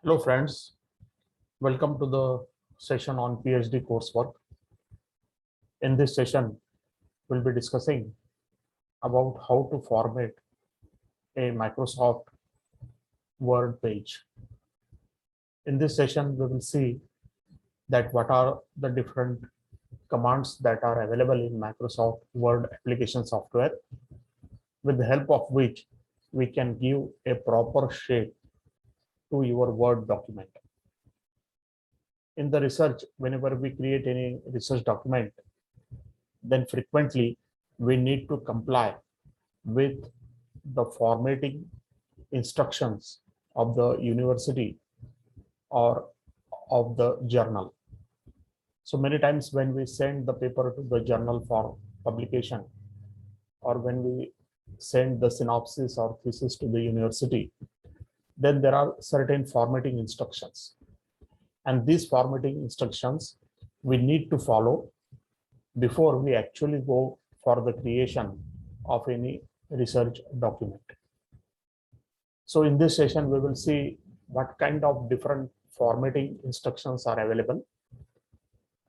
Hello friends, welcome to the session on PhD coursework. In this session, we'll be discussing about how to format a Microsoft Word page. In this session, we will see that what are the different commands that are available in Microsoft Word application software, with the help of which we can give a proper shape to your Word document. In the research, whenever we create any research document, then frequently we need to comply with the formatting instructions of the university or of the journal. So many times when we send the paper to the journal for publication, or when we send the synopsis or thesis to the university, then there are certain formatting instructions. And these formatting instructions we need to follow before we actually go for the creation of any research document. So in this session, we will see what kind of different formatting instructions are available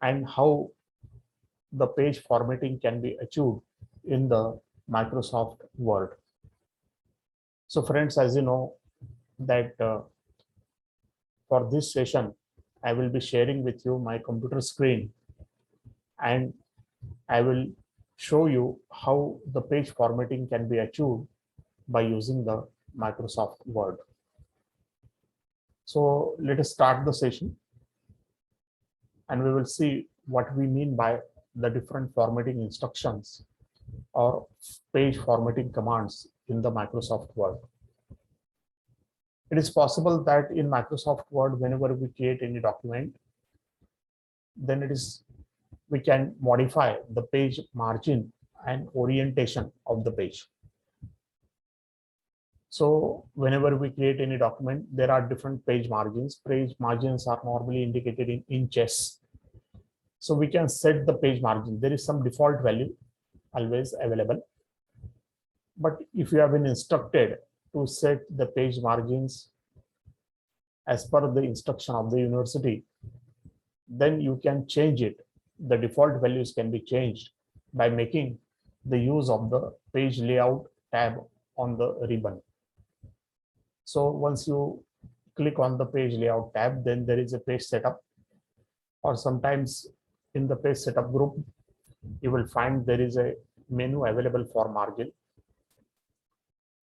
and how the page formatting can be achieved in the Microsoft Word. So friends, as you know that for this session, I will be sharing with you my computer screen, and I will show you how the page formatting can be achieved by using the Microsoft Word. So let us start the session, and we will see what we mean by the different formatting instructions or page formatting commands in the Microsoft Word. It is possible that in Microsoft Word, whenever we create any document, then we can modify the page margin and orientation of the page. So whenever we create any document, there are different page margins. Page margins are normally indicated in inches. So we can set the page margin. There is some default value always available. But if you have been instructed to set the page margins as per the instruction of the university, then you can change it. The default values can be changed by making the use of the page layout tab on the ribbon. So once you click on the page layout tab, then there is a page setup, or sometimes in the page setup group, you will find there is a menu available for margin.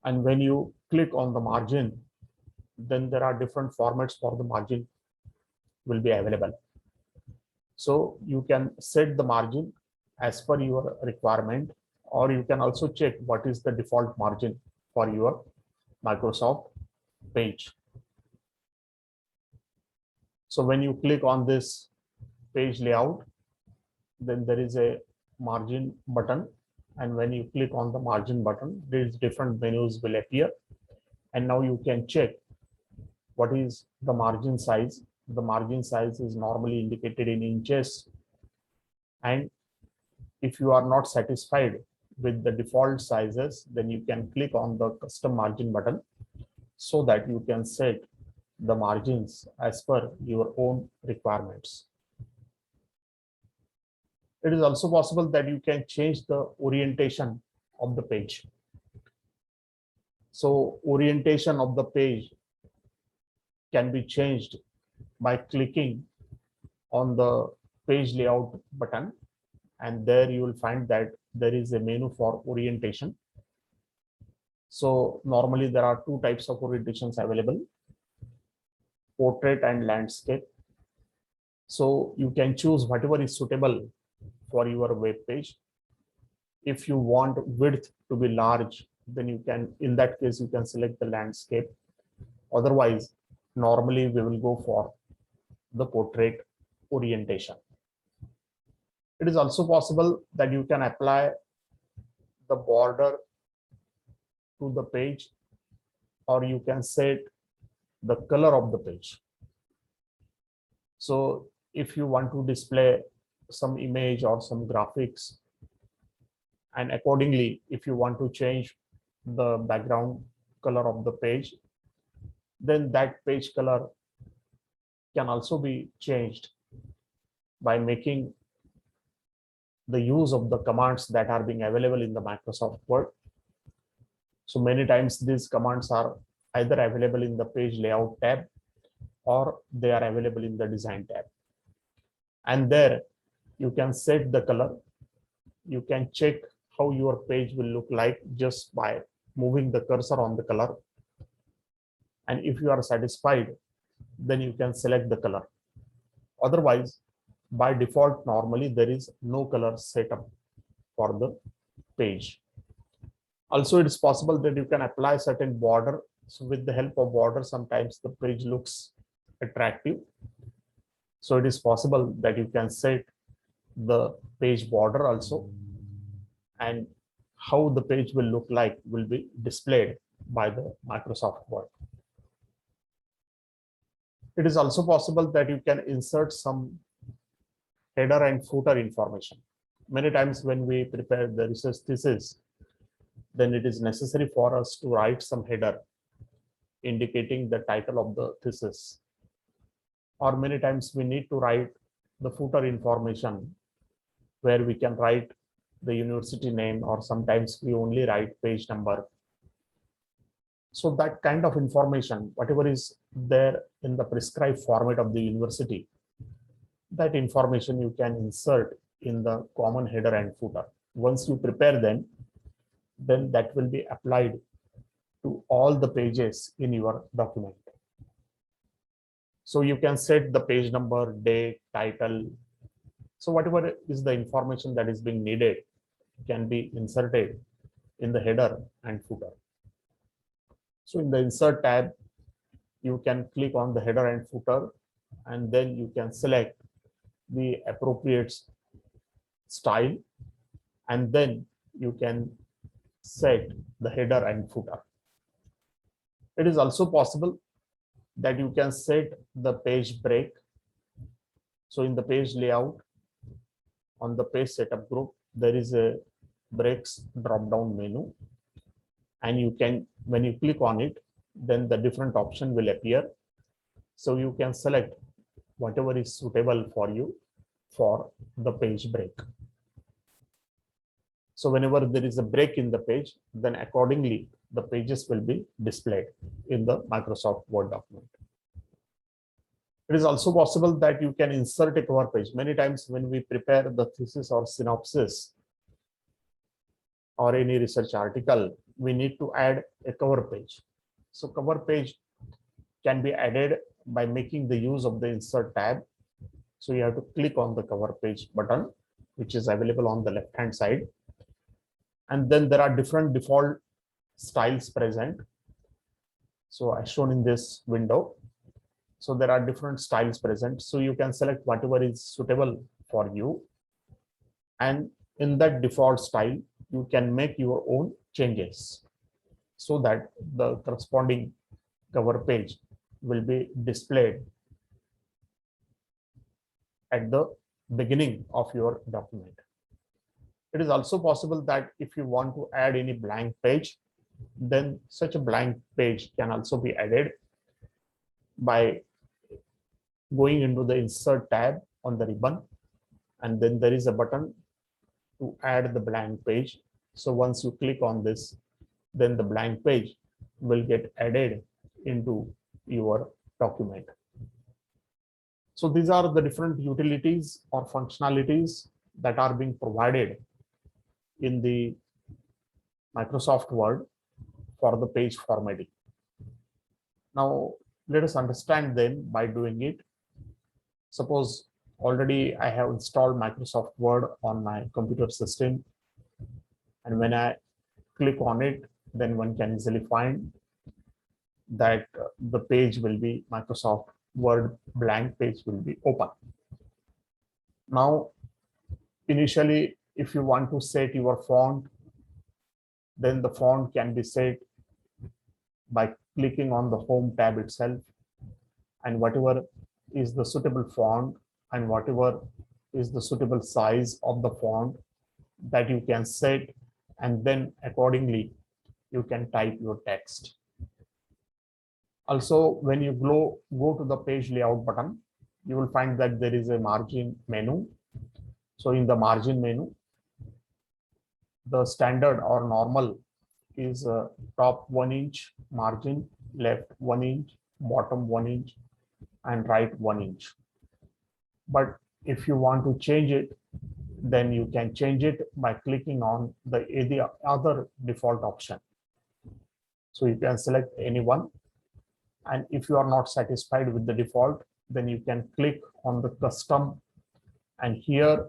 And when you click on the margin, then there are different formats for the margin will be available. So you can set the margin as per your requirement, or you can also check what is the default margin for your Microsoft page. So when you click on this page layout, then there is a margin button, and when you click on the margin button, these different menus will appear, and now you can check what is the margin size. The margin size is normally indicated in inches, and if you are not satisfied with the default sizes, then you can click on the custom margin button so that you can set the margins as per your own requirements. It is also possible that you can change the orientation of the page. So orientation of the page can be changed by clicking on the page layout button, and there you will find that there is a menu for orientation. So normally there are two types of orientations available: portrait and landscape. So you can choose whatever is suitable for your web page. If you want width to be large, then you can, in that case, you can select the landscape. Otherwise, normally we will go for the portrait orientation. It is also possible that you can apply the border to the page, or you can set the color of the page. So if you want to display some image or some graphics, and accordingly, if you want to change the background color of the page, then that page color can also be changed by making the use of the commands that are being available in the Microsoft Word. So many times these commands are either available in the page layout tab or they are available in the design tab. And there you can set the color. You can check how your page will look like just by moving the cursor on the color. And if you are satisfied, then you can select the color. Otherwise, by default, normally there is no color setup for the page. Also, it is possible that you can apply certain border. So with the help of border, sometimes the page looks attractive. So it is possible that you can set the page border also, and how the page will look like will be displayed by the Microsoft Word. It is also possible that you can insert some header and footer information. Many times when we prepare the research thesis, then it is necessary for us to write some header indicating the title of the thesis. Or many times we need to write the footer information where we can write the university name, or sometimes we only write page number. So that kind of information, whatever is there in the prescribed format of the university, that information you can insert in the common header and footer. Once you prepare them, then that will be applied to all the pages in your document. So you can set the page number, date, title. So whatever is the information that is being needed can be inserted in the header and footer. So in the insert tab, you can click on the header and footer, and then you can select the appropriate style, and then you can set the header and footer. It is also possible that you can set the page break. So in the page layout, on the page setup group, there is a breaks drop down menu, and you can, when you click on it, then the different option will appear. So you can select whatever is suitable for you for the page break. So whenever there is a break in the page, then accordingly the pages will be displayed in the Microsoft Word document. It is also possible that you can insert a cover page. Many times when we prepare the thesis or synopsis or any research article, we need to add a cover page. So cover page can be added by making the use of the insert tab. So you have to click on the cover page button, which is available on the left hand side. And then there are different default styles present. So as shown in this window, so there are different styles present. So you can select whatever is suitable for you. And in that default style, you can make your own changes so that the corresponding cover page will be displayed at the beginning of your document. It is also possible that if you want to add any blank page, then such a blank page can also be added by going into the insert tab on the ribbon, and then there is a button to add the blank page. So once you click on this, then the blank page will get added into your document. So these are the different utilities or functionalities that are being provided in the Microsoft Word for the page formatting. Now let us understand them by doing it. Suppose already I have installed Microsoft Word on my computer system, and when I click on it, then one can easily find that the page will be Microsoft Word blank page will be open. Now initially, if you want to set your font, then the font can be set by clicking on the home tab itself, and whatever is the suitable font and whatever is the suitable size of the font, that you can set, and then accordingly you can type your text. Also, when you go to the page layout button, you will find that there is a margin menu. So in the margin menu, the standard or normal is top 1 inch margin, left 1 inch, bottom 1 inch, and right 1 inch. But if you want to change it, then you can change it by clicking on the other default option. So you can select any one, and if you are not satisfied with the default, then you can click on the custom, and here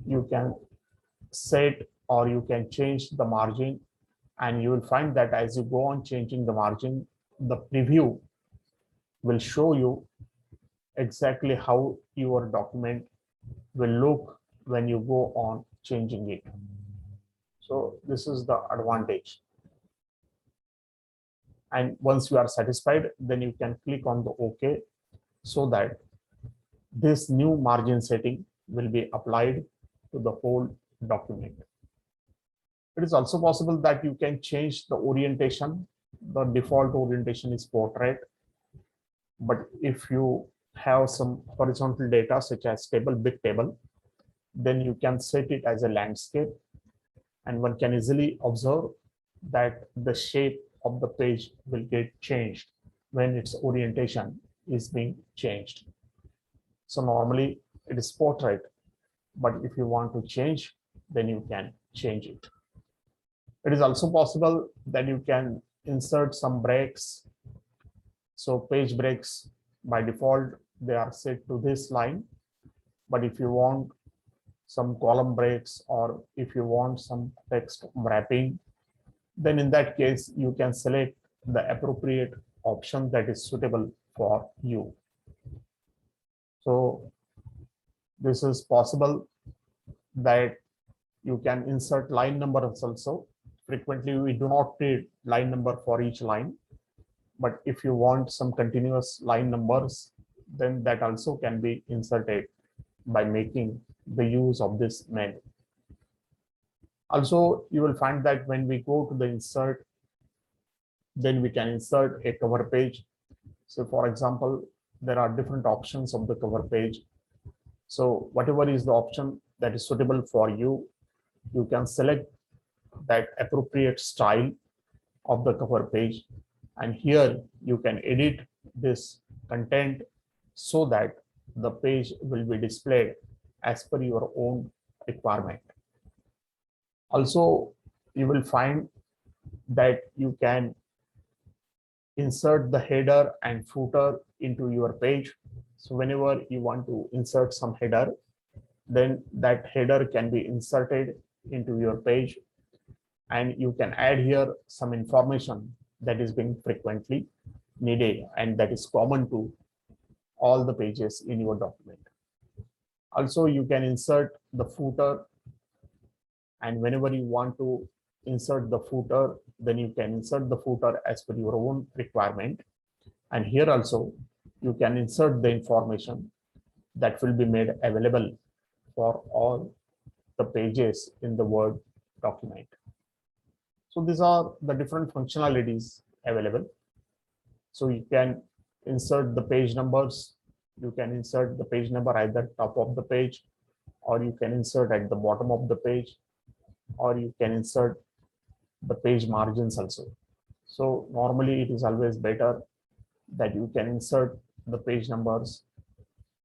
you can set or you can change the margin, and you will find that as you go on changing the margin, the preview will show you exactly how your document will look when you go on changing it. So this is the advantage. And once you are satisfied, then you can click on the OK, so that this new margin setting will be applied to the whole document. It is also possible that you can change the orientation. The default orientation is portrait, but if you have some horizontal data such as table, big table, then you can set it as a landscape, and one can easily observe that the shape of the page will get changed when its orientation is being changed. So normally it is portrait, but if you want to change, then you can change it. It is also possible that you can insert some breaks. So page breaks, by default, they are set to this line. But if you want some column breaks, or if you want some text wrapping, then in that case, you can select the appropriate option that is suitable for you. So this is possible that you can insert line numbers also. Frequently, we do not need line number for each line, but if you want some continuous line numbers, then that also can be inserted by making the use of this menu. Also, you will find that when we go to the insert, then we can insert a cover page. So for example, there are different options of the cover page. So whatever is the option that is suitable for you, you can select that appropriate style of the cover page. And here you can edit this content so that the page will be displayed as per your own requirement. Also, you will find that you can insert the header and footer into your page. So whenever you want to insert some header, then that header can be inserted into your page, and you can add here some information that is being frequently needed and that is common to all the pages in your document. Also, you can insert the footer, and whenever you want to insert the footer, then you can insert the footer as per your own requirement. And here also you can insert the information that will be made available for all the pages in the Word document. So these are the different functionalities available. So you can insert the page numbers. You can insert the page number either top of the page, or you can insert at the bottom of the page, or you can insert the page margins also. So normally it is always better that you can insert the page numbers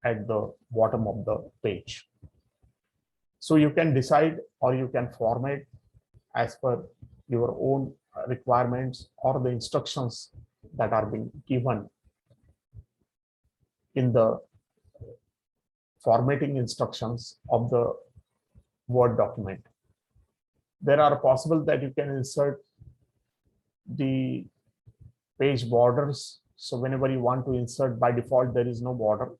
at the bottom of the page. So you can decide or you can format as per your own requirements or the instructions that are being given in the formatting instructions of the Word document. There are possible that you can insert the page borders. So whenever you want to insert, by default there is no border,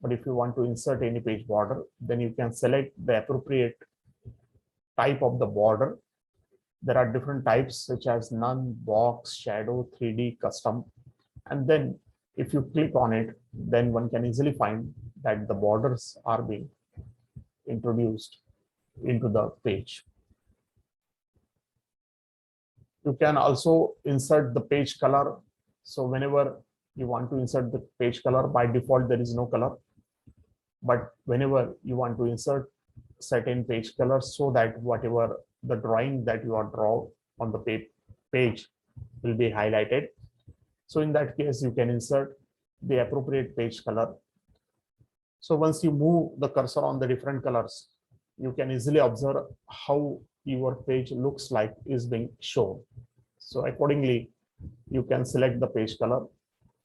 but if you want to insert any page border, then you can select the appropriate type of the border. There are different types such as none, box, shadow, 3D, custom. And then if you click on it, then one can easily find that the borders are being introduced into the page. You can also insert the page color. So whenever you want to insert the page color, by default there is no color. But whenever you want to insert certain page colors so that whatever the drawing that you are draw on the page will be highlighted. So in that case, you can insert the appropriate page color. So once you move the cursor on the different colors, you can easily observe how your page looks like is being shown. So accordingly, you can select the page color.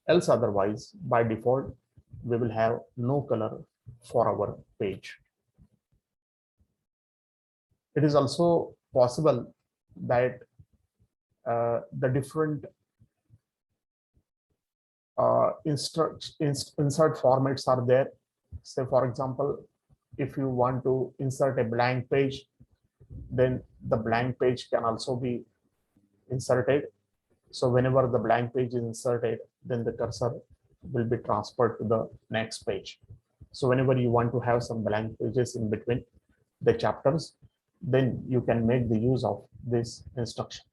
Else otherwise, by default, we will have no color for our page. It is also possible that the different insert formats are there. Say, for example, if you want to insert a blank page, then the blank page can also be inserted. So whenever the blank page is inserted, then the cursor will be transferred to the next page. So whenever you want to have some blank pages in between the chapters, then you can make the use of this instruction.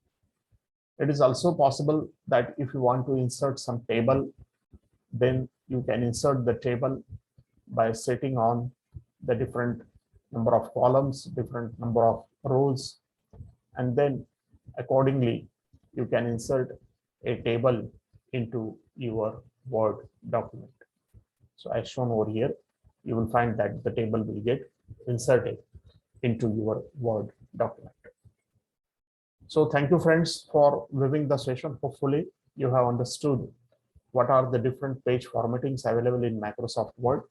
It is also possible that if you want to insert some table, then you can insert the table by setting on the different number of columns, different number of rows, and then accordingly, you can insert a table into your Word document. So as shown over here, you will find that the table will get inserted into your Word document. So thank you, friends, for viewing the session. Hopefully you have understood what are the different page formattings available in Microsoft Word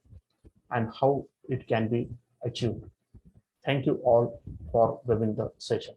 and how it can be achieved. Thank you all for viewing the session.